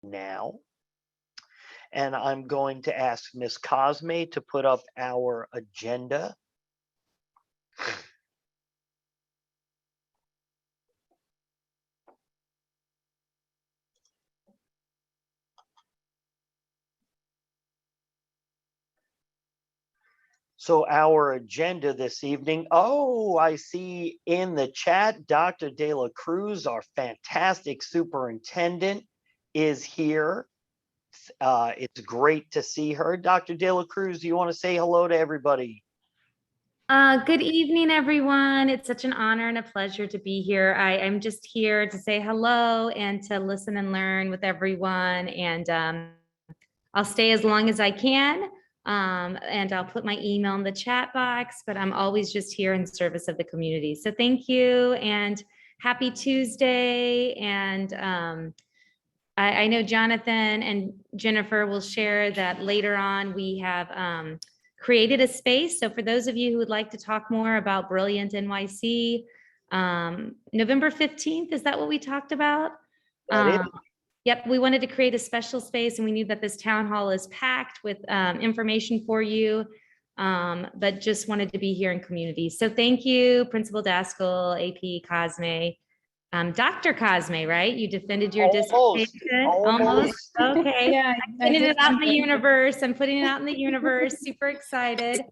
now. And I'm going to ask Miss Cosme to put up our agenda. So our agenda this evening, oh, I see in the chat, Dr. De La Cruz, our fantastic superintendent, is here. It's great to see her. Dr. De La Cruz, do you want to say hello to everybody? Good evening, everyone. It's such an honor and a pleasure to be here. I'm just here to say hello and to listen and learn with everyone. And I'll stay as long as I can. And I'll put my email in the chat box, but I'm always just here in service of the community. So thank you and happy Tuesday. And I know Jonathan and Jennifer will share that later on we have created a space. So for those of you who would like to talk more about Brilliant NYC, November 15th, is that what we talked about? Yep, we wanted to create a special space and we knew that this town hall is packed with information for you, but just wanted to be here in community. So thank you, Principal Daskell, AP Cosme. Dr. Cosme, right? You defended your dissertation. Almost. Okay. Yeah, I'm putting it out in the universe. I'm putting it out in the universe. Super excited.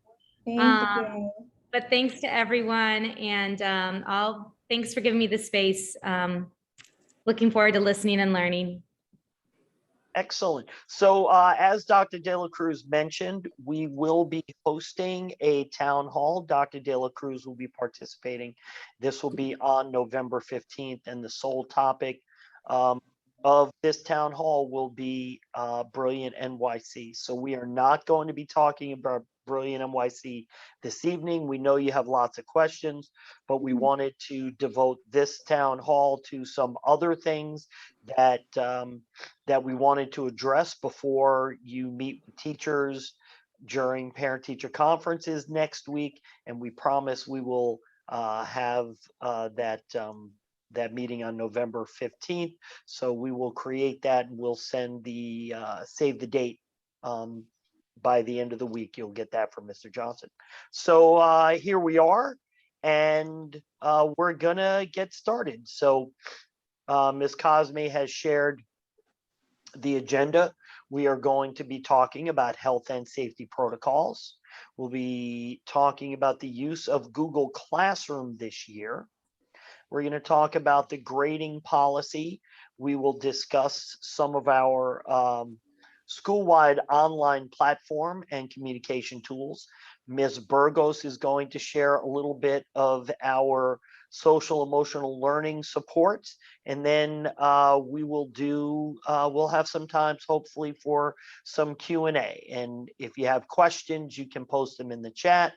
Thank you. But thanks to everyone, and thanks for giving me the space. Looking forward to listening and learning. Excellent. So as Dr. De La Cruz mentioned, we will be hosting a town hall. Dr. De La Cruz will be participating. This will be on November 15th, and the sole topic of this town hall will be Brilliant NYC. So we are not going to be talking about Brilliant NYC this evening. We know you have lots of questions, but we wanted to devote this town hall to some other things that that we wanted to address before you meet with teachers during parent-teacher conferences next week. And we promise we will have that meeting on November 15th. So we will create that and we'll send the save the date by the end of the week. You'll get that from Mr. Johnson. So here we are, and we're gonna get started. So Ms. Cosme has shared the agenda. We are going to be talking about health and safety protocols. We'll be talking about the use of Google Classroom this year. We're going to talk about the grading policy. We will discuss some of our school-wide online platform and communication tools. Ms. Burgos is going to share a little bit of our social emotional learning supports, and then we will we'll have some times hopefully for some Q&A, and if you have questions you can post them in the chat.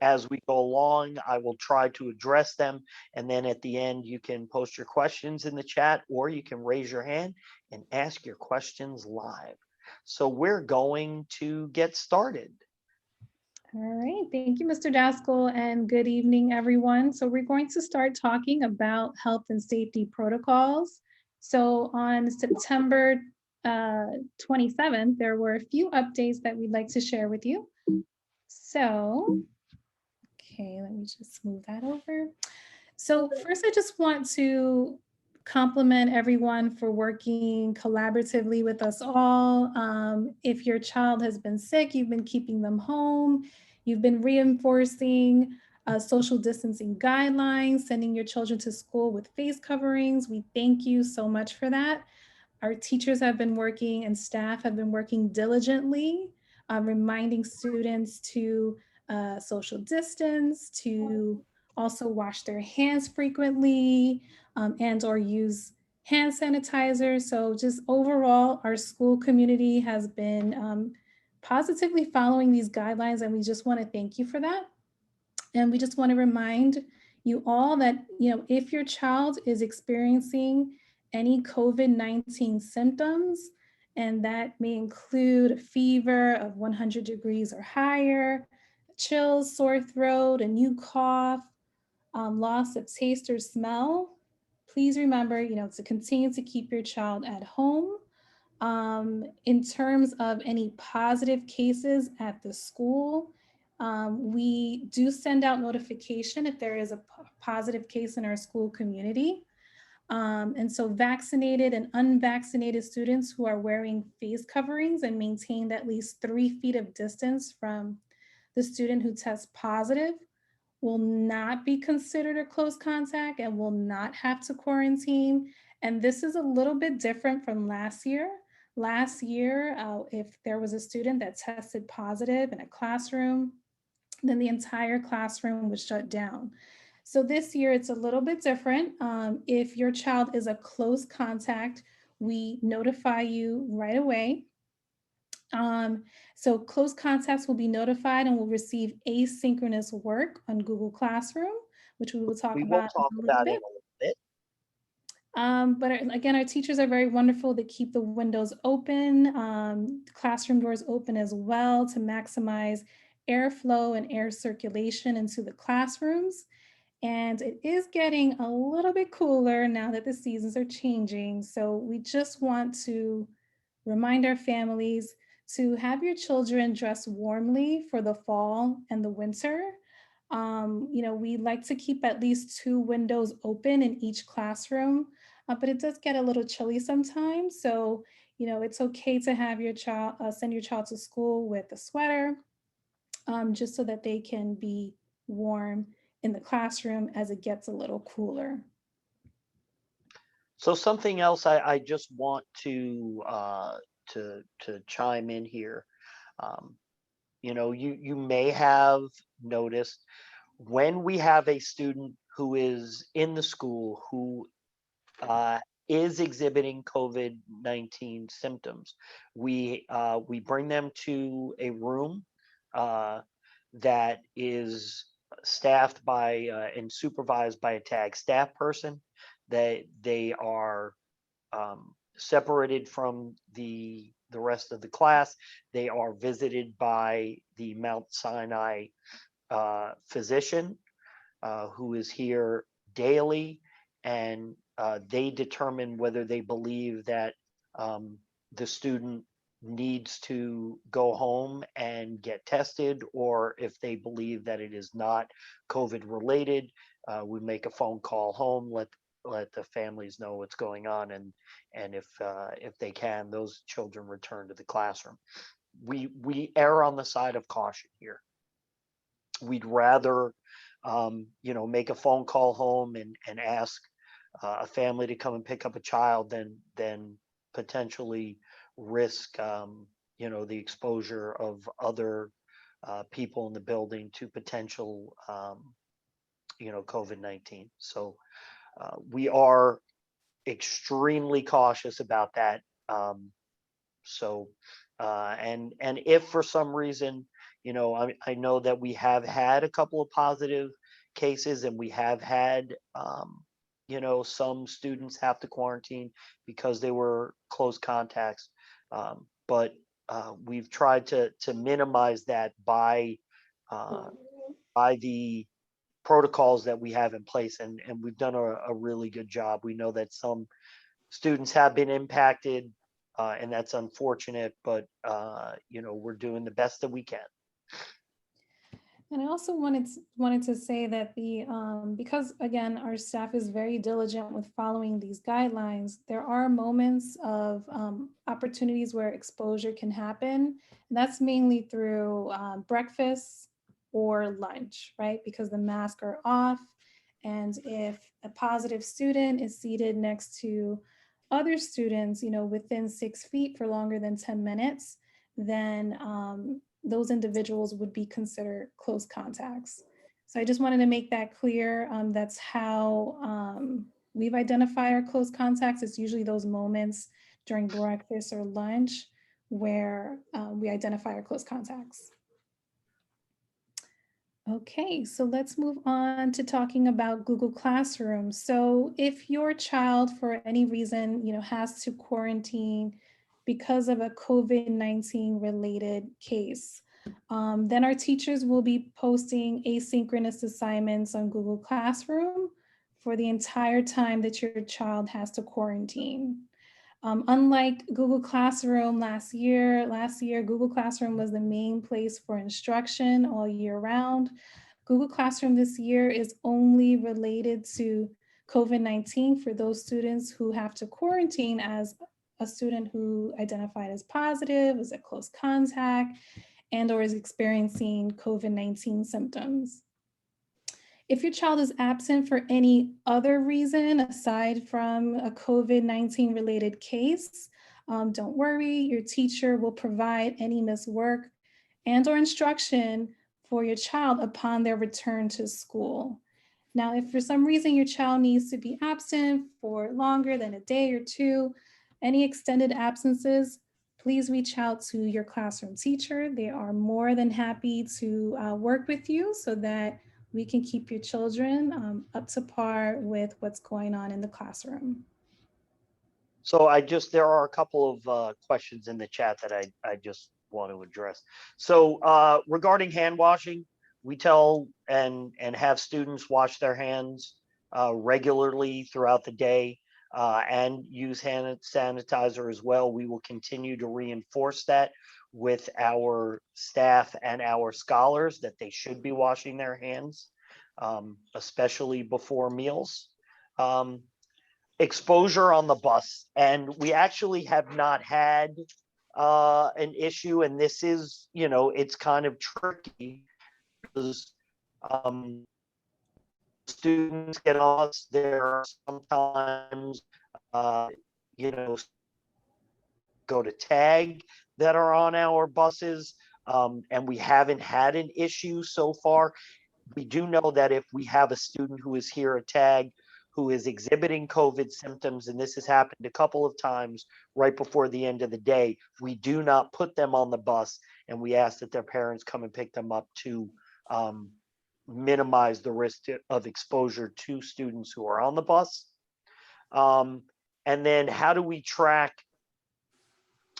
As we go along, I will try to address them, and then at the end you can post your questions in the chat, or you can raise your hand and ask your questions live. So we're going to get started. All right, thank you, Mr. Daskell, and good evening, everyone. So we're going to start talking about health and safety protocols. So on September 27th, there were a few updates that we'd like to share with you. So, okay, let me just move that over. So first, I just want to compliment everyone for working collaboratively with us all. If your child has been sick, you've been keeping them home, you've been reinforcing social distancing guidelines, sending your children to school with face coverings. We thank you so much for that. Our teachers have been working and staff have been working diligently, reminding students to social distance, to also wash their hands frequently, and or use hand sanitizer. So just overall, our school community has been positively following these guidelines, and we just want to thank you for that. And we just want to remind you all that, if your child is experiencing any COVID-19 symptoms, and that may include a fever of 100 degrees or higher, chills, sore throat, a new cough, loss of taste or smell, please remember, to continue to keep your child at home. In terms of any positive cases at the school, we do send out notification if there is a positive case in our school community. And so vaccinated and unvaccinated students who are wearing face coverings and maintained at least 3 feet of distance from the student who tests positive will not be considered a close contact and will not have to quarantine. And this is a little bit different from last year. Last year, if there was a student that tested positive in a classroom, then the entire classroom was shut down. So this year it's a little bit different. If your child is a close contact, we notify you right away. So close contacts will be notified and will receive asynchronous work on Google Classroom, which we will talk We will about talk in a little about it bit. in a little bit. But again, our teachers are very wonderful. They keep the windows open, classroom doors open as well to maximize airflow and air circulation into the classrooms. And it is getting a little bit cooler now that the seasons are changing. So we just want to remind our families to have your children dress warmly for the fall and the winter. We like to keep at least 2 windows open in each classroom, but it does get a little chilly sometimes. So, it's okay to have your child, send your child to school with a sweater, just so that they can be warm in the classroom as it gets a little cooler. So something else I just want to chime in here. You may have noticed when we have a student who is in the school who is exhibiting COVID-19 symptoms, we bring them to a room that is staffed by and supervised by a tag staff person. They are separated from the rest of the class. They are visited by the Mount Sinai physician who is here daily, and they determine whether they believe that the student needs to go home and get tested, or if they believe that it is not COVID related. We make a phone call home, let the families know what's going on, and if they can, those children return to the classroom. We err on the side of caution here. We'd rather make a phone call home and ask a family to come and pick up a child than potentially risk the exposure of other people in the building to potential COVID-19. So we are extremely cautious about that. And if for some reason, I know that we have had a couple of positive cases, and we have had some students have to quarantine because they were close contacts. But we've tried to minimize that by the protocols that we have in place, and we've done a really good job. We know that some students have been impacted, and that's unfortunate, but we're doing the best that we can. And I also wanted to say that because again, our staff is very diligent with following these guidelines, there are moments of opportunities where exposure can happen. And that's mainly through breakfast or lunch, right? Because the masks are off. And if a positive student is seated next to other students, within 6 feet for longer than 10 minutes, then those individuals would be considered close contacts. So I just wanted to make that clear. That's how we've identified our close contacts. It's usually those moments during breakfast or lunch where we identify our close contacts. Okay, so let's move on to talking about Google Classroom. So if your child for any reason, has to quarantine because of a COVID-19 related case, then our teachers will be posting asynchronous assignments on Google Classroom for the entire time that your child has to quarantine. Unlike Google Classroom last year, Google Classroom was the main place for instruction all year round. Google Classroom this year is only related to COVID-19 for those students who have to quarantine as a student who identified as positive, was a close contact, and or is experiencing COVID-19 symptoms. If your child is absent for any other reason aside from a COVID-19 related case, don't worry, your teacher will provide any missed work and or instruction for your child upon their return to school. Now, if for some reason your child needs to be absent for longer than a day or two, any extended absences, please reach out to your classroom teacher. They are more than happy to work with you so that we can keep your children up to par with what's going on in the classroom. So there are a couple of questions in the chat that I just want to address. So regarding hand washing, we tell and have students wash their hands regularly throughout the day and use hand sanitizer as well. We will continue to reinforce that with our staff and our scholars that they should be washing their hands, especially before meals. Exposure on the bus, and we actually have not had an issue, and this is, it's kind of tricky because students get on us. There are sometimes you know go to tag that are on our buses, and we haven't had an issue so far. We do know that if we have a student who is here at tag who is exhibiting COVID symptoms, and this has happened a couple of times right before the end of the day, we do not put them on the bus, and we ask that their parents come and pick them up to minimize the risk of exposure to students who are on the bus. And then how do we track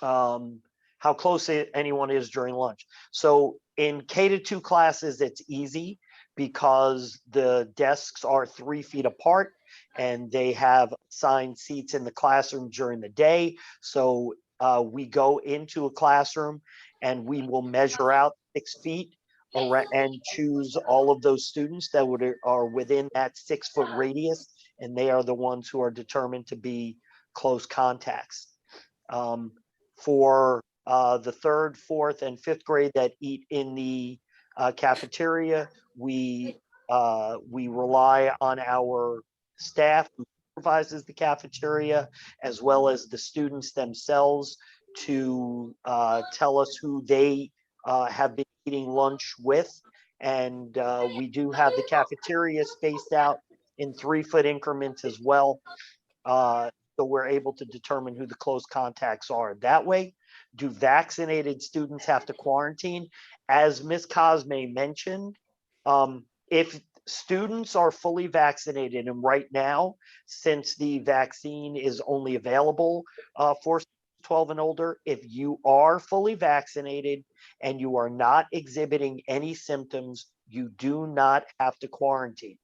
how close anyone is during lunch? So in K-2 classes, it's easy because the desks are 3 feet apart and they have assigned seats in the classroom during the day. So we go into a classroom and we will measure out 6 feet and choose all of those students that are within that 6-foot radius, and they are the ones who are determined to be close contacts. For the 3rd, 4th, and 5th grade that eat in the cafeteria, we rely on our staff who supervises the cafeteria, as well as the students themselves, to tell us who they have been eating lunch with. And we do have the cafeteria spaced out in 3-foot increments as well. So we're able to determine who the close contacts are that way. Do vaccinated students have to quarantine? As Ms. Cosme mentioned, if students are fully vaccinated, and right now, since the vaccine is only available for 12 and older, if you are fully vaccinated and you are not exhibiting any symptoms, you do not have to quarantine.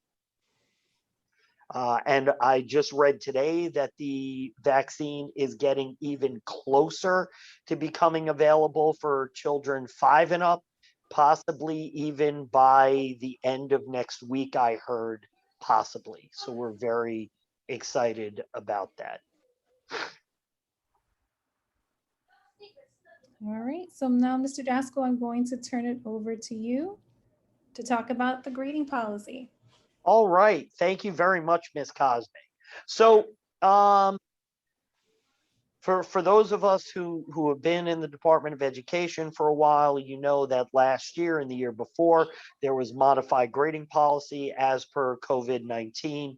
And I just read today that the vaccine is getting even closer to becoming available for children 5 and up, possibly even by the end of next week, I heard, possibly. So we're very excited about that. All right, so now, Mr. Daskell, I'm going to turn it over to you to talk about the grading policy. All right, thank you very much, Ms. Cosme. So for those of us who have been in the Department of Education for a while, you know that last year and the year before, there was modified grading policy as per COVID-19.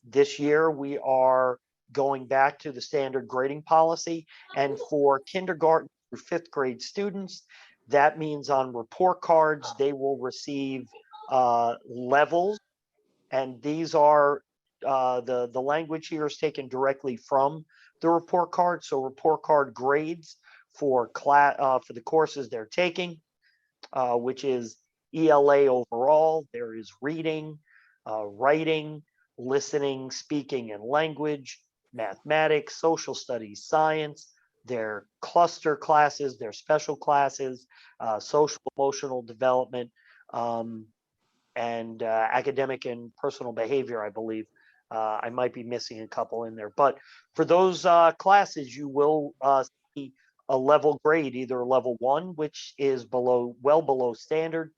This year, we are going back to the standard grading policy. And for kindergarten through 5th grade students, that means on report cards, they will receive levels. And these are, the language here is taken directly from the report card. So report card grades for for the courses they're taking, which is ELA overall. There is reading, writing, listening, speaking, and language, mathematics, social studies, science, their cluster classes, their special classes, social emotional development, and academic and personal behavior, I believe. I might be missing a couple in there, but for those classes, you will see a level grade, either level 1, which is well below standard,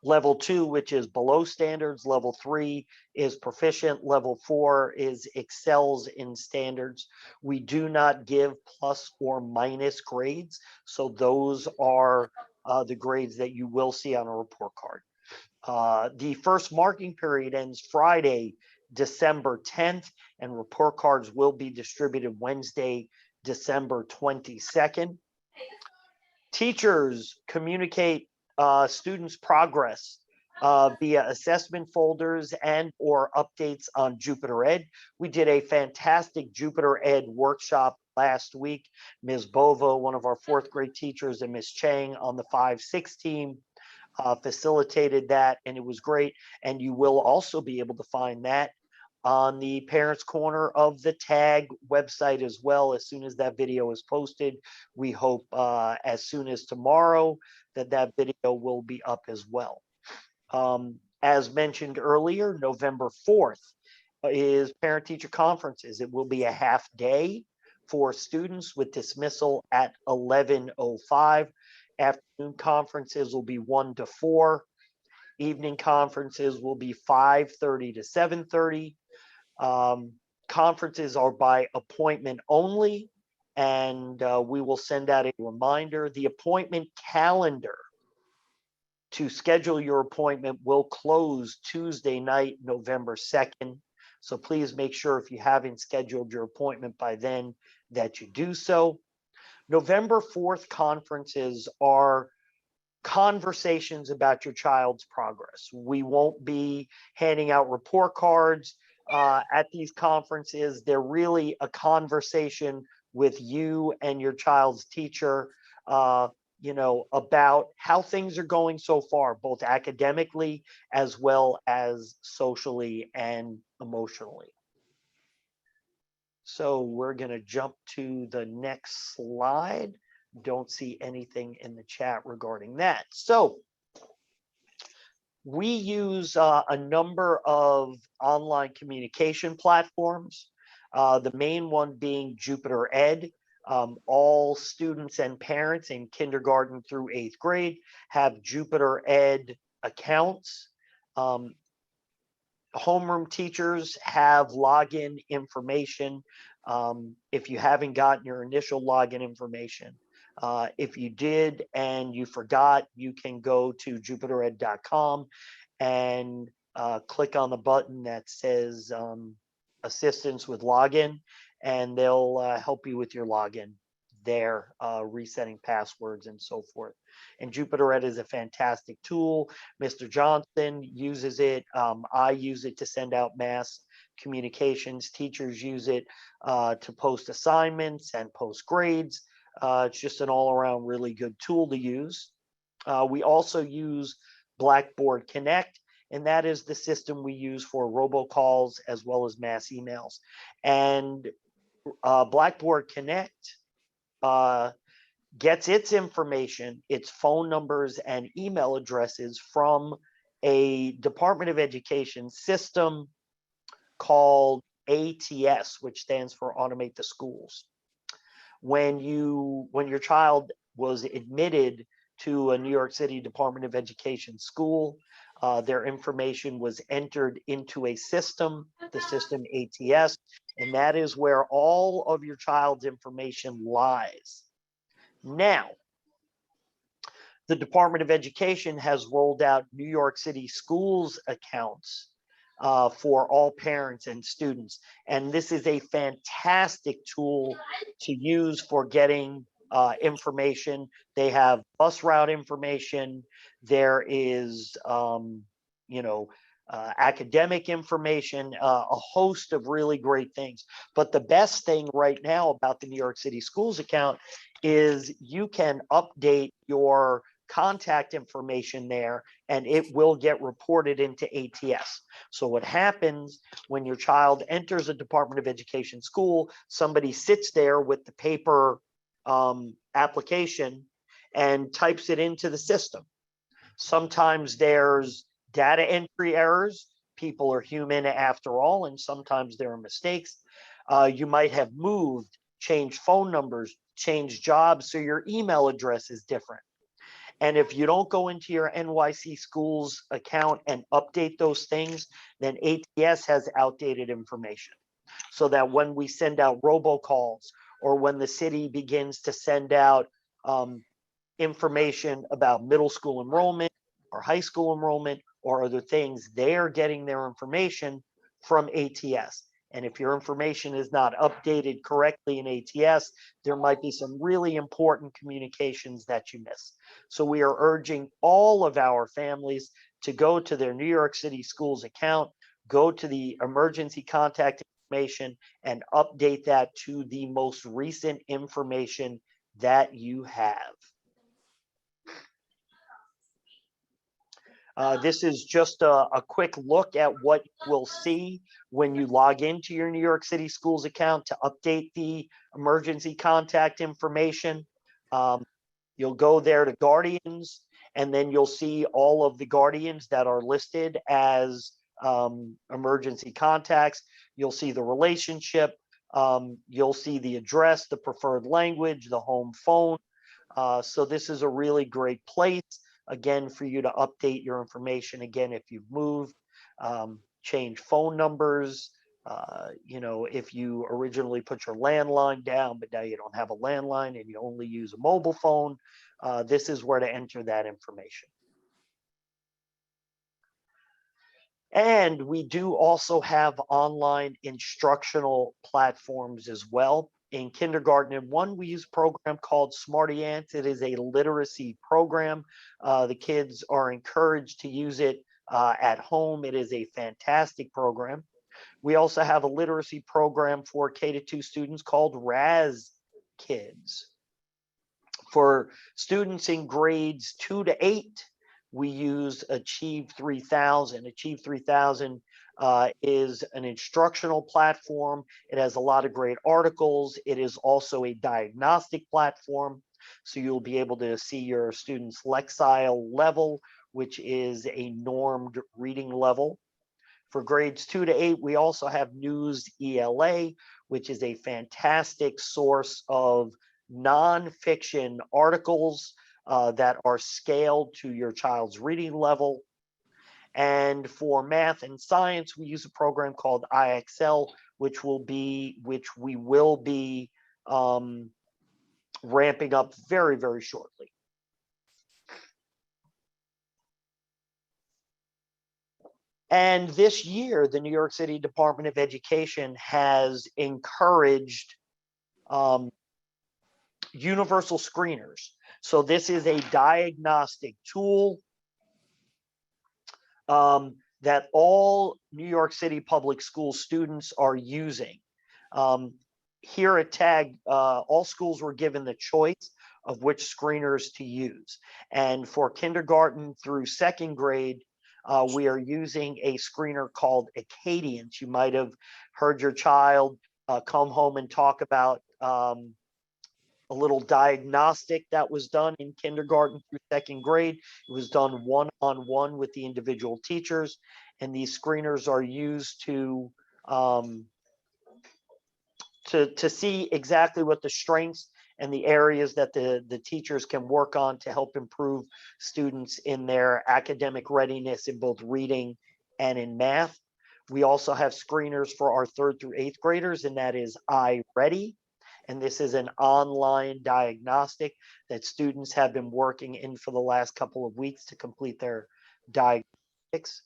level 2, which is below standards, level 3 is proficient, level 4 is excels in standards. We do not give plus or minus grades, so those are the grades that you will see on a report card. The first marking period ends Friday, December 10th, and report cards will be distributed Wednesday, December 22nd. Teachers communicate students' progress via assessment folders and or updates on Jupiter Ed. We did a fantastic Jupiter Ed workshop last week. Ms. Bova, one of our 4th grade teachers, and Ms. Chang on the 5-6 team facilitated that, and it was great. And you will also be able to find that on the Parents Corner of the TAG website as well. As soon as that video is posted, we hope as soon as tomorrow that video will be up as well. As mentioned earlier, November 4th is parent-teacher conferences. It will be a half day for students with dismissal at 11:05. Afternoon conferences will be 1 to 4. Evening conferences will be 5:30 to 7:30. Conferences are by appointment only, and we will send out a reminder. The appointment calendar to schedule your appointment will close Tuesday night, November 2nd. So please make sure if you haven't scheduled your appointment by then that you do so. November 4th conferences are conversations about your child's progress. We won't be handing out report cards at these conferences. They're really a conversation with you and your child's teacher, about how things are going so far, both academically as well as socially and emotionally. So we're going to jump to the next slide. Don't see anything in the chat regarding that. So we use a number of online communication platforms, the main one being Jupiter Ed. All students and parents in kindergarten through 8th grade have Jupiter Ed accounts. Homeroom teachers have login information. If you haven't gotten your initial login information, if you did and you forgot, you can go to jupitered.com and click on the button that says assistance with login, and they'll help you with your login there, resetting passwords and so forth. And Jupiter Ed is a fantastic tool. Mr. Johnson uses it. I use it to send out mass communications. Teachers use it to post assignments and post grades. It's just an all-around really good tool to use. We also use Blackboard Connect, and that is the system we use for robocalls as well as mass emails. And Blackboard Connect gets its information, its phone numbers and email addresses from a Department of Education system called ATS, which stands for Automate the Schools. When your child was admitted to a New York City Department of Education school, their information was entered into a system, the system ATS, and that is where all of your child's information lies. Now, the Department of Education has rolled out New York City schools accounts for all parents and students. And this is a fantastic tool to use for getting information. They have bus route information. There is, academic information, a host of really great things. But the best thing right now about the New York City schools account is you can update your contact information there, and it will get reported into ATS. So what happens when your child enters a Department of Education school, somebody sits there with the paper application and types it into the system. Sometimes there's data entry errors. People are human after all, and sometimes there are mistakes. You might have moved, changed phone numbers, changed jobs, so your email address is different. And if you don't go into your NYC schools account and update those things, then ATS has outdated information. So that when we send out robocalls, or when the city begins to send out information about middle school enrollment or high school enrollment or other things, they're getting their information from ATS. And if your information is not updated correctly in ATS, there might be some really important communications that you miss. So we are urging all of our families to go to their New York City schools account, go to the emergency contact information, and update that to the most recent information that you have. This is just a quick look at what you will see when you log into your New York City schools account to update the emergency contact information. You'll go there to Guardians, and then you'll see all of the guardians that are listed as emergency contacts. You'll see the relationship. You'll see the address, the preferred language, the home phone. So this is a really great place, again, for you to update your information. Again, if you've moved, change phone numbers, if you originally put your landline down, but now you don't have a landline and you only use a mobile phone, this is where to enter that information. And we do also have online instructional platforms as well. In kindergarten and one, we use a program called Smarty Ants. It is a literacy program. The kids are encouraged to use it at home. It is a fantastic program. We also have a literacy program for K-2 students called Raz Kids. For students in grades 2 to 8, we use Achieve 3000. Achieve 3000 is an instructional platform. It has a lot of great articles. It is also a diagnostic platform. So you'll be able to see your students' Lexile level, which is a normed reading level. For grades 2 to 8, we also have News ELA, which is a fantastic source of nonfiction articles that are scaled to your child's reading level. And for math and science, we use a program called IXL, which we will be ramping up very, very shortly. And this year, the New York City Department of Education has encouraged universal screeners. So this is a diagnostic tool that all New York City public school students are using. Here at TAG, all schools were given the choice of which screeners to use. And for kindergarten through second grade, we are using a screener called Acadians. You might have heard your child come home and talk about a little diagnostic that was done in kindergarten through second grade. It was done one-on-one with the individual teachers, and these screeners are used to see exactly what the strengths and the areas that the teachers can work on to help improve students in their academic readiness in both reading and in math. We also have screeners for our 3rd through 8th graders, and that is iReady. And this is an online diagnostic that students have been working in for the last couple of weeks to complete their diagnostics.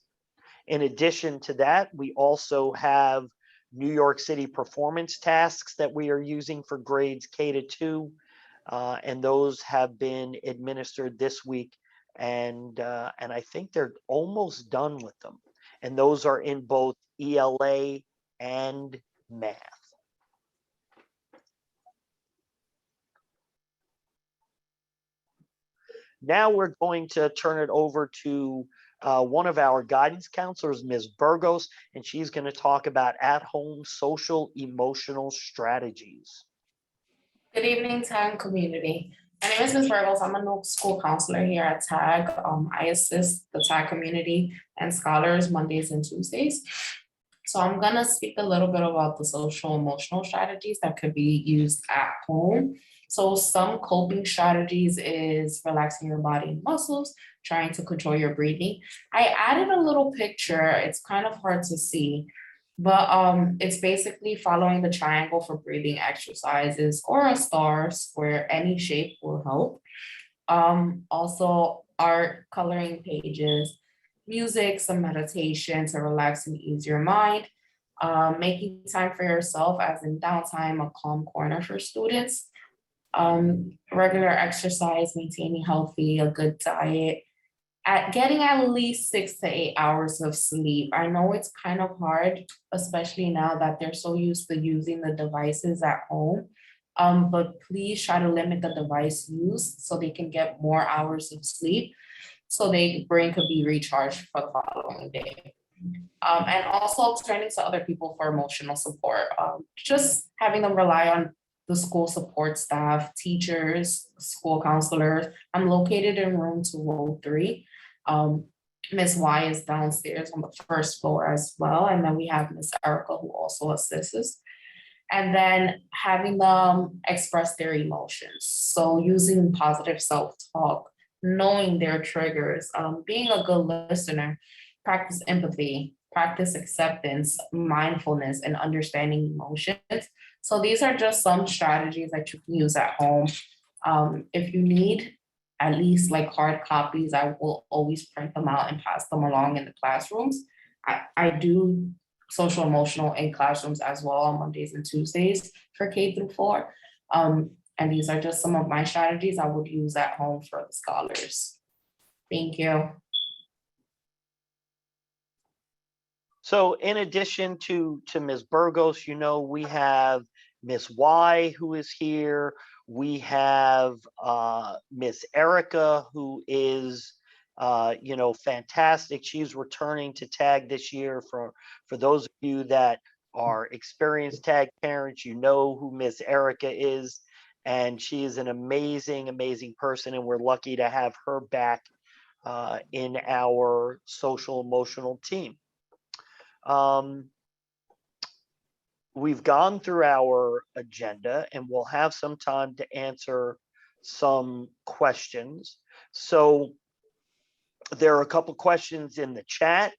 In addition to that, we also have New York City performance tasks that we are using for grades K-2, and those have been administered this week, and I think they're almost done with them. And those are in both ELA and math. Now we're going to turn it over to one of our guidance counselors, Ms. Burgos, and she's going to talk about at-home social emotional strategies. Good evening, TAG community. My name is Ms. Burgos. I'm a new school counselor here at TAG. I assist the TAG community and scholars Mondays and Tuesdays. So I'm gonna speak a little bit about the social emotional strategies that could be used at home. So some coping strategies is relaxing your body and muscles, trying to control your breathing. I added a little picture. It's kind of hard to see, but it's basically following the triangle for breathing exercises or a star, square, any shape will help. Also art, coloring pages, music, some meditation to relax and ease your mind. Making time for yourself, as in downtime, a calm corner for students. Regular exercise, maintaining healthy, a good diet, getting at least 6 to 8 hours of sleep. I know it's kind of hard, especially now that they're so used to using the devices at home. But please try to limit the device use so they can get more hours of sleep, so their brain could be recharged for the following day. And also turning to other people for emotional support. Just having them rely on the school support staff, teachers, school counselors. I'm located in room 203. Ms. Y is downstairs on the first floor as well. And then we have Ms. Erica, who also assists us. And then having them express their emotions. So using positive self-talk, knowing their triggers, being a good listener, practice empathy, practice acceptance, mindfulness, and understanding emotions. So these are just some strategies that you can use at home. If you need at least like hard copies, I will always print them out and pass them along in the classrooms. I do social emotional in classrooms as well on Mondays and Tuesdays for K-4. And these are just some of my strategies I would use at home for the scholars. Thank you. So in addition to Ms. Burgos, we have Ms. Y who is here. We have Ms. Erica, who is fantastic. She's returning to TAG this year. For those of you that are experienced TAG parents, you know who Ms. Erica is, and she is an amazing, amazing person, and we're lucky to have her back in our social emotional team. We've gone through our agenda and we'll have some time to answer some questions. So there are a couple questions in the chat.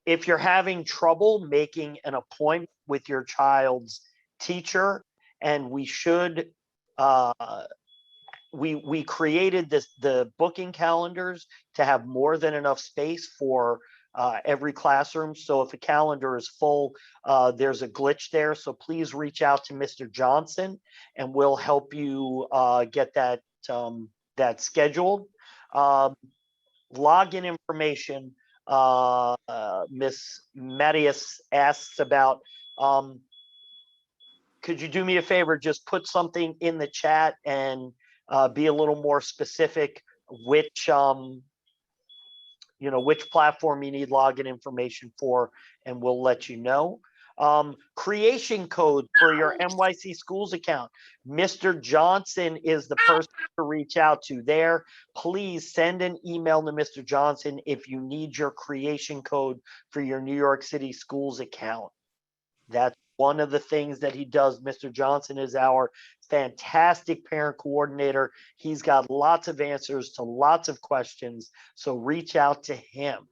If you're having trouble making an appointment with your child's teacher, and we should, we created the booking calendars to have more than enough space for every classroom. So if a calendar is full, there's a glitch there. So please reach out to Mr. Johnson and we'll help you get that scheduled. Login information, Miss Mattias asks about, could you do me a favor, just put something in the chat and be a little more specific which which platform you need login information for, and we'll let you know. Creation code for your NYC Schools account. Mr. Johnson is the person to reach out to there. Please send an email to Mr. Johnson if you need your creation code for your New York City Schools account. That's one of the things that he does. Mr. Johnson is our fantastic parent coordinator. He's got lots of answers to lots of questions, so reach out to him.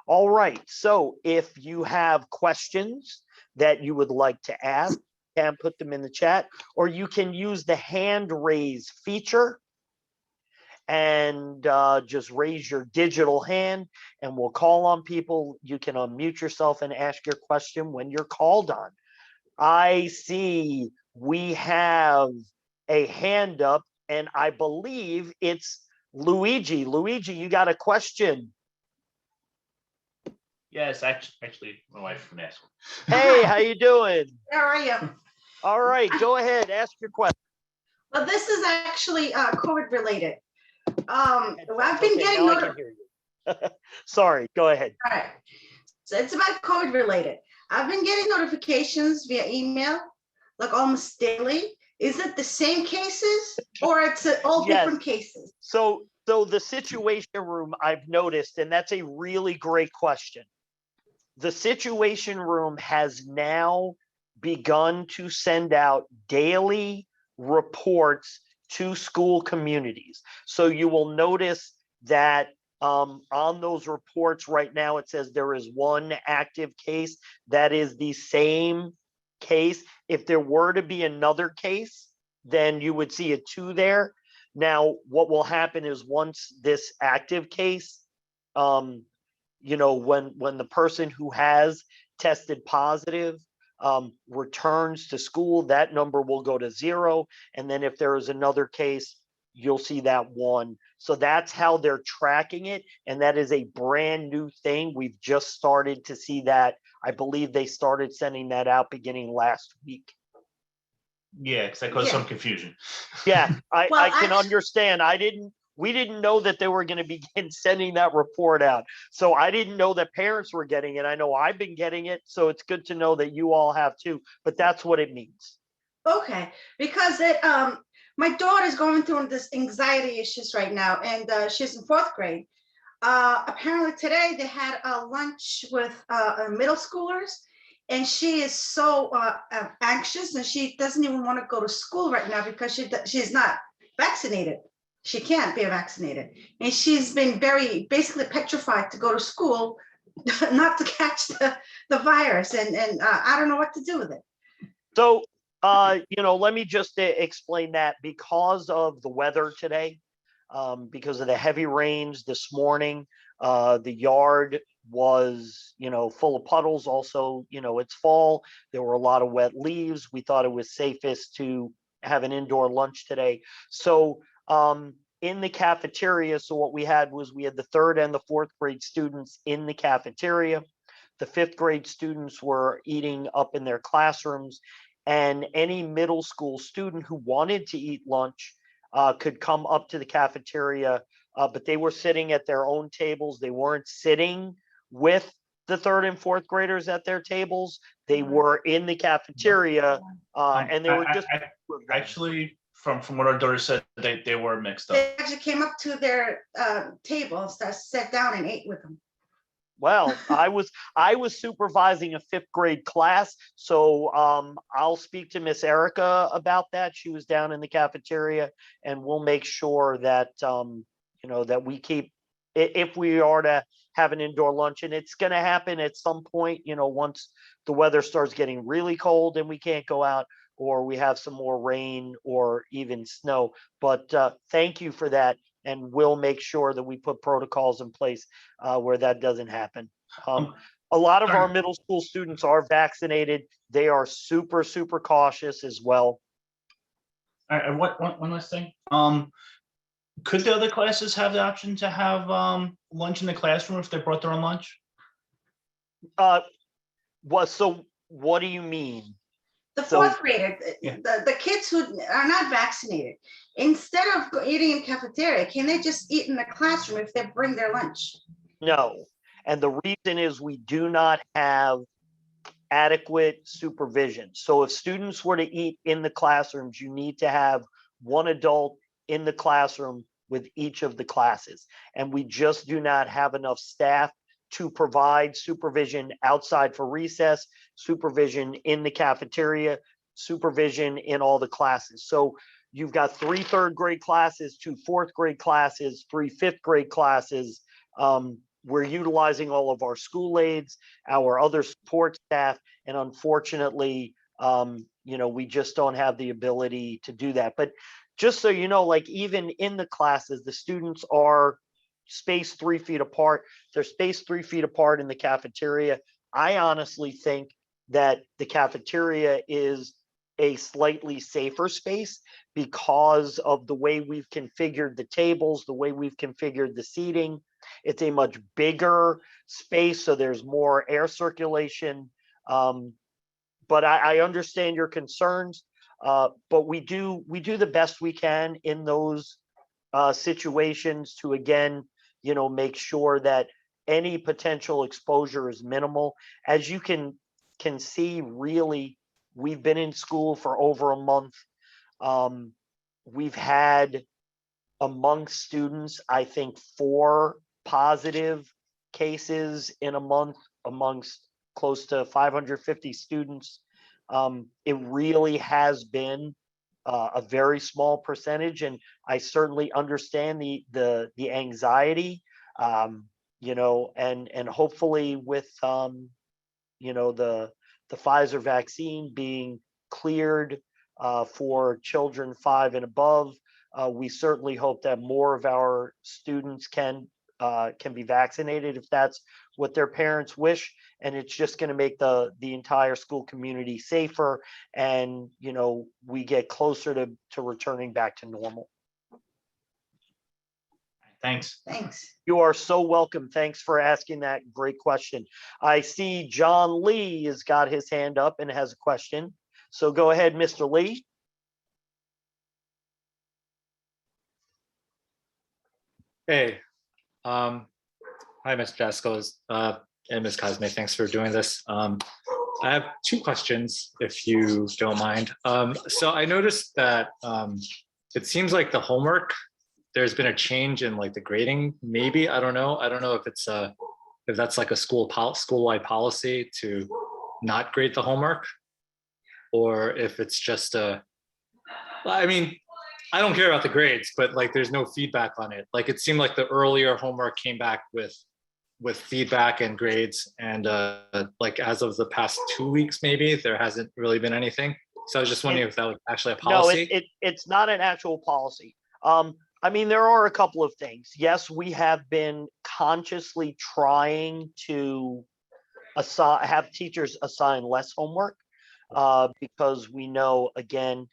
All right, so if you have questions that you would like to ask, you can put them in the chat, or you can use the hand raise feature and just raise your digital hand and we'll call on people. You can unmute yourself and ask your question when you're called on. I see we have a hand up and I believe it's Luigi. Luigi, you got a question? Yes, actually, my wife can ask. Hey, how you doing? How are you? All right, go ahead, ask your question. But this is actually COVID related. I've been Okay, getting now I can hear you. Sorry, go ahead. All right. So it's about COVID related. I've been getting notifications via email, like almost daily. Is it the same cases or it's all Yes. different cases? So the situation room I've noticed, and that's a really great question. The situation room has now begun to send out daily reports to school communities. So you will notice that on those reports right now, it says there is one active case. That is the same case. If there were to be another case, then you would see a 2 there. Now, what will happen is once this active case, when the person who has tested positive returns to school, that number will go to 0. And then if there is another case, you'll see that 1. So that's how they're tracking it. And that is a brand new thing. We've just started to see that. I believe they started sending that out beginning last week. Yeah, because that caused Yeah. some confusion. Yeah, I Well, can understand. We didn't know that they were going to begin sending that report out. So I didn't know that parents were getting it. I know I've been getting it. So it's good to know that you all have too, but that's what it means. Okay, because my daughter's going through this anxiety issues right now, and she's in 4th grade. Apparently today they had a lunch with middle schoolers, and she is so anxious, and she doesn't even want to go to school right now because she's not vaccinated. She can't be vaccinated, and she's been basically petrified to go to school, not to catch the virus, and I don't know what to do with it. So, let me just explain that because of the weather today, because of the heavy rains this morning, the yard was, full of puddles. Also, it's fall. There were a lot of wet leaves. We thought it was safest to have an indoor lunch today. So, in the cafeteria, so what we had was we had the 3rd and the 4th grade students in the cafeteria. The 5th grade students were eating up in their classrooms, and any middle school student who wanted to eat lunch could come up to the cafeteria, but they were sitting at their own tables. They weren't sitting with the 3rd and 4th graders at their tables. They were in the cafeteria, and they were just Actually, from what our daughter said, they were mixed up. They actually came up to their table, sat down and ate with them. Well, I was supervising a 5th grade class, so I'll speak to Miss Erica about that. She was down in the cafeteria, and we'll make sure that that we keep, if we are to have an indoor lunch, and it's going to happen at some point. Once the weather starts getting really cold and we can't go out, or we have some more rain or even snow. But thank you for that. And we'll make sure that we put protocols in place where that doesn't happen. A lot of our middle school students are vaccinated. They are super, super cautious as well. All right, one last thing. Could the other classes have the option to have lunch in the classroom if they brought their own lunch? So what do you mean? The So- 4th grader, Yeah. the kids who are not vaccinated, instead of eating in cafeteria, can they just eat in the classroom if they bring their lunch? No. And the reason is we do not have adequate supervision. So if students were to eat in the classrooms, you need to have one adult in the classroom with each of the classes. And we just do not have enough staff to provide supervision outside for recess, supervision in the cafeteria, supervision in all the classes. So you've got 3 3rd grade classes, 2 4th grade classes, 3 5th grade classes. We're utilizing all of our school aides, our other support staff, and unfortunately, we just don't have the ability to do that. But just so you know, like even in the classes, the students are spaced 3 feet apart. They're spaced 3 feet apart in the cafeteria. I honestly think that the cafeteria is a slightly safer space because of the way we've configured the tables, the way we've configured the seating. It's a much bigger space, so there's more air circulation. But I understand your concerns. But we do the best we can in those situations to, again, make sure that any potential exposure is minimal. As you can see, really, we've been in school for over a month. We've had among students, I think, 4 positive cases in a month amongst close to 550 students. It really has been a very small percentage, and I certainly understand the anxiety, and hopefully with the Pfizer vaccine being cleared for children 5 and above, we certainly hope that more of our students can be vaccinated if that's what their parents wish, and it's just going to make the entire school community safer, and we get closer to returning back to normal. Thanks. Thanks. You are so welcome. Thanks for asking that great question. I see John Lee has got his hand up and has a question. So go ahead, Mr. Lee. Hey, hi, Ms. Jaskos, and Ms. Cosme. Thanks for doing this. I have 2 questions, if you don't mind. So I noticed that it seems like the homework, there's been a change in like the grading. Maybe I don't know if it's if that's like a school-wide policy to not grade the homework, or if it's just I mean, I don't care about the grades, but like there's no feedback on it. Like it seemed like the earlier homework came back with feedback and grades, and like as of the past 2 weeks, maybe there hasn't really been anything. So I was just wondering if that was actually a policy. No, it's not an actual policy. I mean, there are a couple of things. Yes, we have been consciously trying to have teachers assign less homework because we know, again,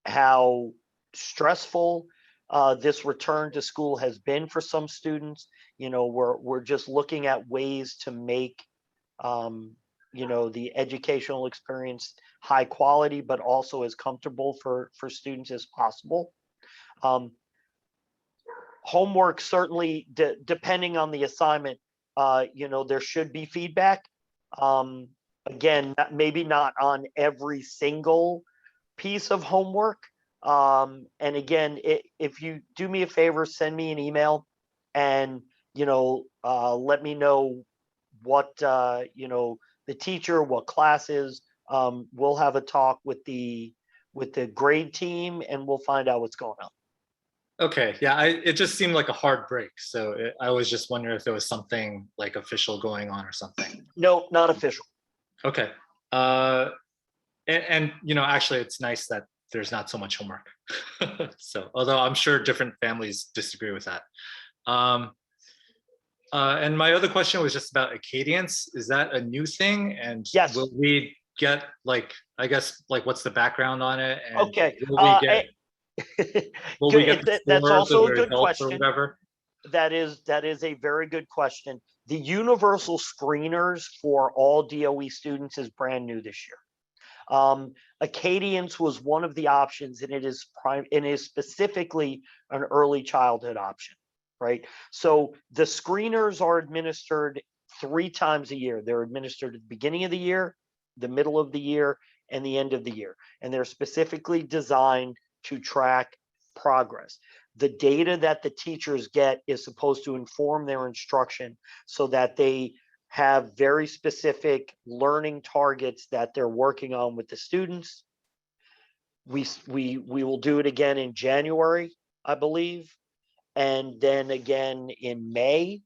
how stressful this return to school has been for some students. We're just looking at ways to make the educational experience high quality, but also as comfortable for students as possible. Homework, certainly, depending on the assignment, there should be feedback. Again, maybe not on every single piece of homework. And again, if you do me a favor, send me an email and, let me know what, the teacher, what classes. We'll have a talk with the grade team and we'll find out what's going on. Okay, yeah, it just seemed like a hard break. So I was just wondering if there was something like official going on or something. No, not official. Okay. And actually it's nice that there's not so much homework. So, although I'm sure different families disagree with that. And my other question was just about Acadians. Is that a new thing? And Yes. will we get I guess, what's the background on it? And Okay. Will we get That's also a good results or question. whatever? That is a very good question. The universal screeners for all DOE students is brand new this year. Acadians was one of the options, and it is specifically an early childhood option, right? So the screeners are administered 3 times a year. They're administered at the beginning of the year, the middle of the year, and the end of the year. And they're specifically designed to track progress. The data that the teachers get is supposed to inform their instruction so that they have very specific learning targets that they're working on with the students. We will do it again in January, I believe, and then again in May.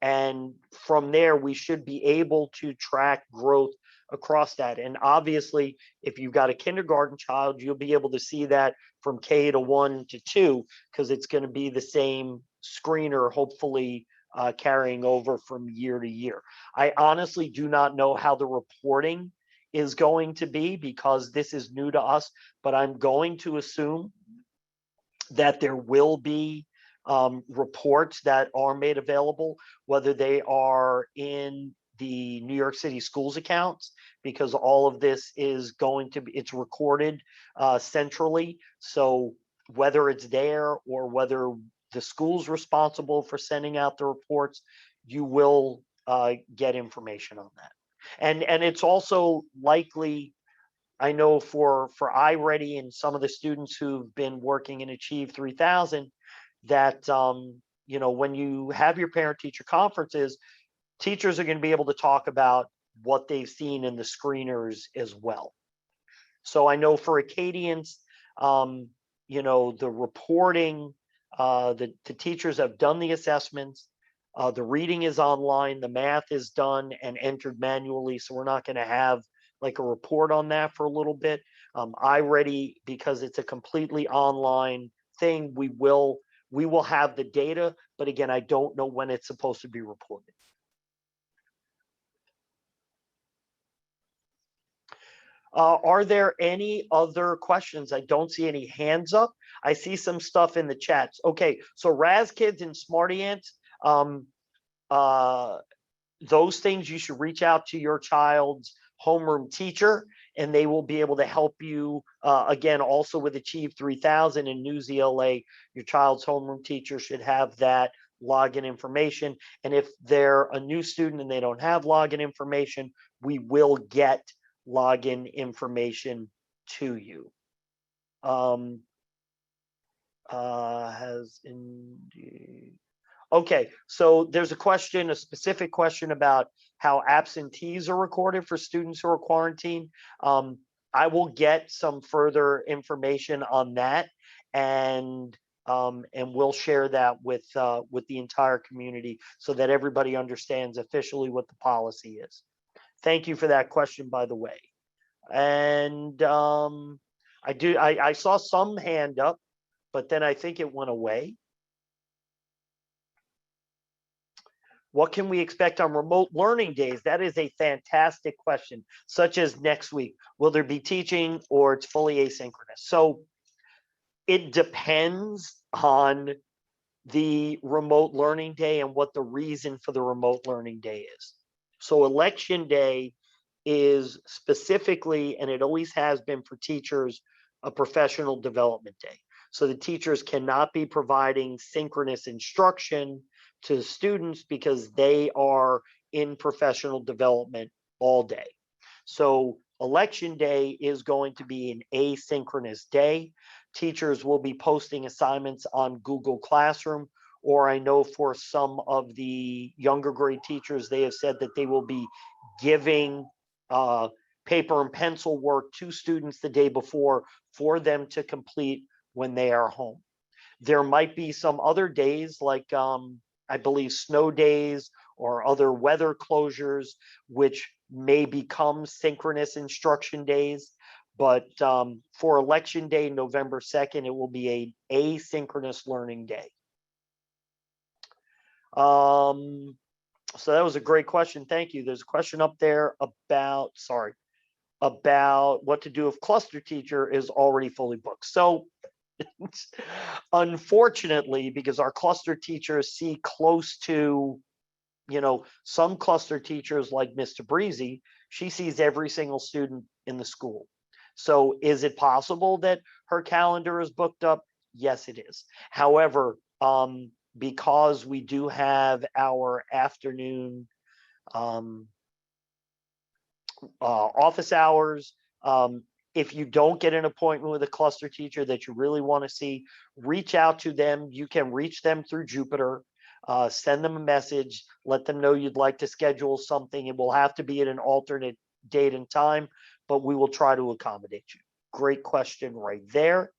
And from there, we should be able to track growth across that. And obviously, if you've got a kindergarten child, you'll be able to see that from K to 1 to 2, because it's going to be the same screener, hopefully carrying over from year to year. I honestly do not know how the reporting is going to be because this is new to us, but I'm going to assume that there will be reports that are made available, whether they are in the New York City schools accounts, because all of this is going to be, it's recorded centrally. So whether it's there or whether the school's responsible for sending out the reports, you will get information on that. And it's also likely, I know for iReady and some of the students who've been working in Achieve 3000, that you know, when you have your parent teacher conferences, teachers are going to be able to talk about what they've seen in the screeners as well. So I know for Acadians, you know, the reporting, the teachers have done the assessments. The reading is online, the math is done and entered manually. So we're not going to have like a report on that for a little bit. iReady, because it's a completely online thing, we will have the data, but again, I don't know when it's supposed to be reported. Are there any other questions? I don't see any hands up. I see some stuff in the chats. Okay, so Raz Kids and Smarty Ants, those things you should reach out to your child's homeroom teacher, and they will be able to help you. Again, also with Achieve 3000 and News ELA, your child's homeroom teacher should have that login information. And if they're a new student and they don't have login information, we will get login information to you. Has indeed. Okay, so there's a question, a specific question about how absentees are recorded for students who are quarantined. I will get some further information on that, and we'll share that with the entire community so that everybody understands officially what the policy is. Thank you for that question, by the way. And I saw some hand up, but then I think it went away. What can we expect on remote learning days? That is a fantastic question, such as next week. Will there be teaching or it's fully asynchronous? So it depends on the remote learning day and what the reason for the remote learning day is. So election day is specifically, and it always has been for teachers, a professional development day. So the teachers cannot be providing synchronous instruction to students because they are in professional development all day. So election day is going to be an asynchronous day. Teachers will be posting assignments on Google Classroom, or I know for some of the younger grade teachers, they have said that they will be giving paper and pencil work to students the day before for them to complete when they are home. There might be some other days like I believe snow days or other weather closures, which may become synchronous instruction days. But for election day, November 2nd, it will be an asynchronous learning day. So that was a great question. Thank you. There's a question up there about what to do if cluster teacher is already fully booked. So unfortunately, because our cluster teachers see close to, you know, some cluster teachers like Mr. Breezy, she sees every single student in the school. So is it possible that her calendar is booked up? Yes, it is. However, because we do have our afternoon office hours, if you don't get an appointment with a cluster teacher that you really want to see, reach out to them. You can reach them through Jupiter, send them a message, let them know you'd like to schedule something. It will have to be at an alternate date and time, but we will try to accommodate you. Great question right there.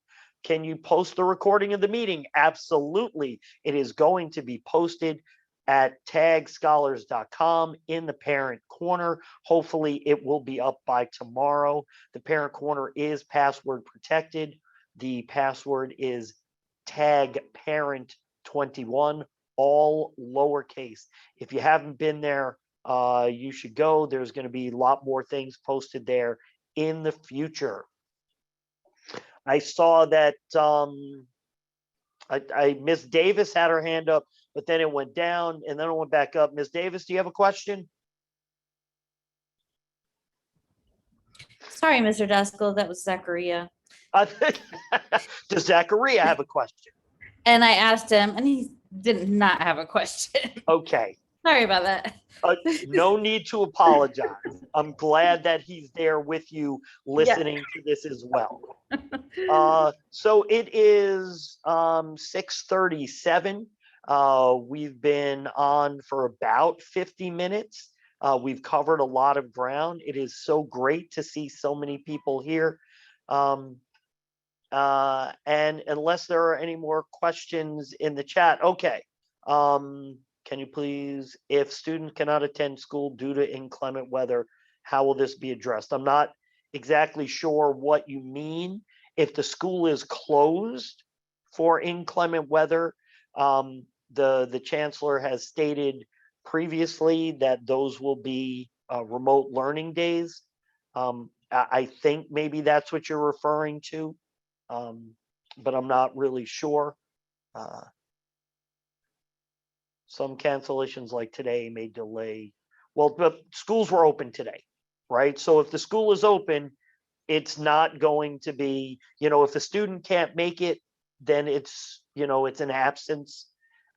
Can you post the recording of the meeting? Absolutely. It is going to be posted at tagscholars.com in the parent corner. Hopefully it will be up by tomorrow. The parent corner is password protected. The password is tagparent21, all lowercase. If you haven't been there, you should go. There's going to be a lot more things posted there in the future. I saw that Miss Davis had her hand up, but then it went down and then it went back up. Miss Davis, do you have a question? Sorry, Mr. Daskell, that was Zachariah. Does Zachariah have a question? And I asked him and he did not have a question. Okay. Sorry about that. No need to apologize. I'm glad that he's there with you listening to this as well. So it is 6:37. We've been on for about 50 minutes. We've covered a lot of ground. It is so great to see so many people here. And unless there are any more questions in the chat, okay. Can you please, if students cannot attend school due to inclement weather, how will this be addressed? I'm not exactly sure what you mean. If the school is closed for inclement weather, the chancellor has stated previously that those will be remote learning days. I think maybe that's what you're referring to, but I'm not really sure. Some cancellations like today may delay. Well, but schools were open today, right? So if the school is open, it's not going to be, if the student can't make it, then it's, it's an absence.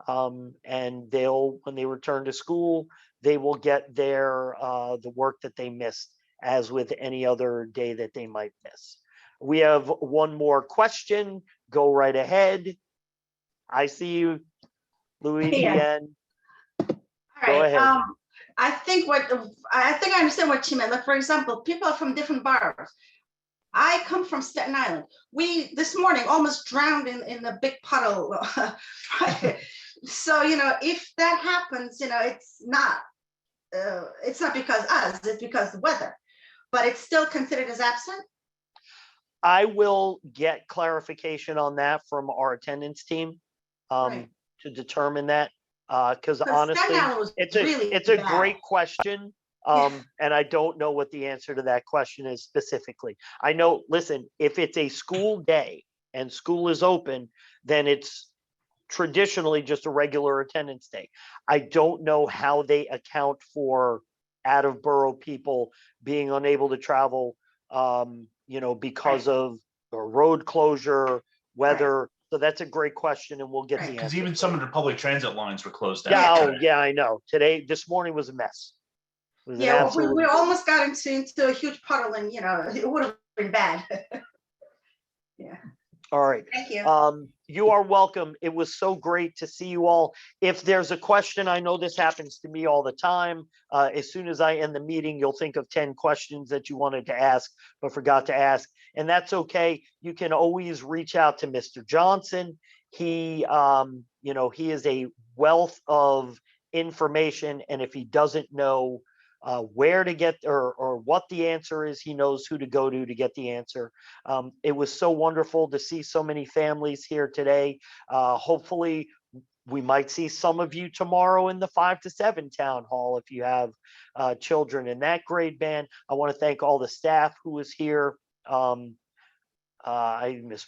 And when they return to school, they will get the work that they missed, as with any other day that they might miss. We have one more question. Go right ahead. I see you, Louis. Yeah. All Go right. ahead. I think I understand what you meant. Like, for example, people are from different boroughs. I come from Staten Island. We this morning almost drowned in a big puddle. So if that happens, it's not because us. It's because the weather. But it's still considered as absent. I will get clarification on that from our attendance team Right. to determine that. Because honestly, Staten Island was really it's a bad. great question. And I don't know what the answer to that question is specifically. I know, listen, if it's a school day and school is open, then it's traditionally just a regular attendance day. I don't know how they account for out of borough people being unable to travel, because of a road closure, weather. So that's a great question, and we'll get the Because answer. even some of the public transit lines were closed down. Yeah, today. yeah, I know. This morning was a mess. It was an Yeah, absolute. we almost got into a huge puddle, and it would have been bad. Yeah. All right. Thank you. You are welcome. It was so great to see you all. If there's a question, I know this happens to me all the time. As soon as I end the meeting, you'll think of 10 questions that you wanted to ask but forgot to ask, and that's okay. You can always reach out to Mr. Johnson. He is a wealth of information, and if he doesn't know where to get or what the answer is, he knows who to go to get the answer. It was so wonderful to see so many families here today. Hopefully we might see some of you tomorrow in the 5 to 7 town hall if you have children in that grade band. I want to thank all the staff who was here. Miss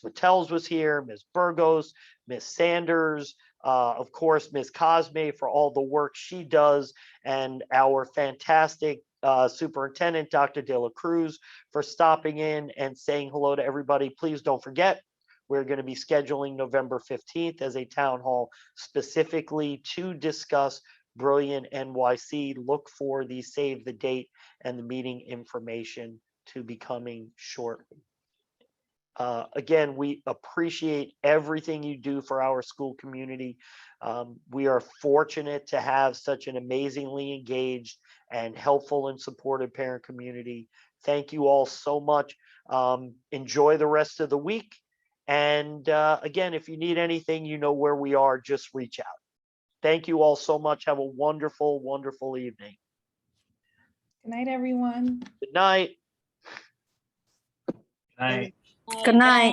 Mattels was here, Miss Burgos, Miss Sanders, of course, Miss Cosme for all the work she does, and our fantastic superintendent, Dr. De La Cruz, for stopping in and saying hello to everybody. Please don't forget, we're going to be scheduling November 15th as a town hall specifically to discuss Brilliant NYC. Look for the save the date and the meeting information to be coming shortly. Again, we appreciate everything you do for our school community. We are fortunate to have such an amazingly engaged and helpful and supportive parent community. Thank you all so much. Enjoy the rest of the week. And again, if you need anything, you know where we are, just reach out. Thank you all so much. Have a wonderful, wonderful evening. Good night, everyone. Good night. Night. Good night.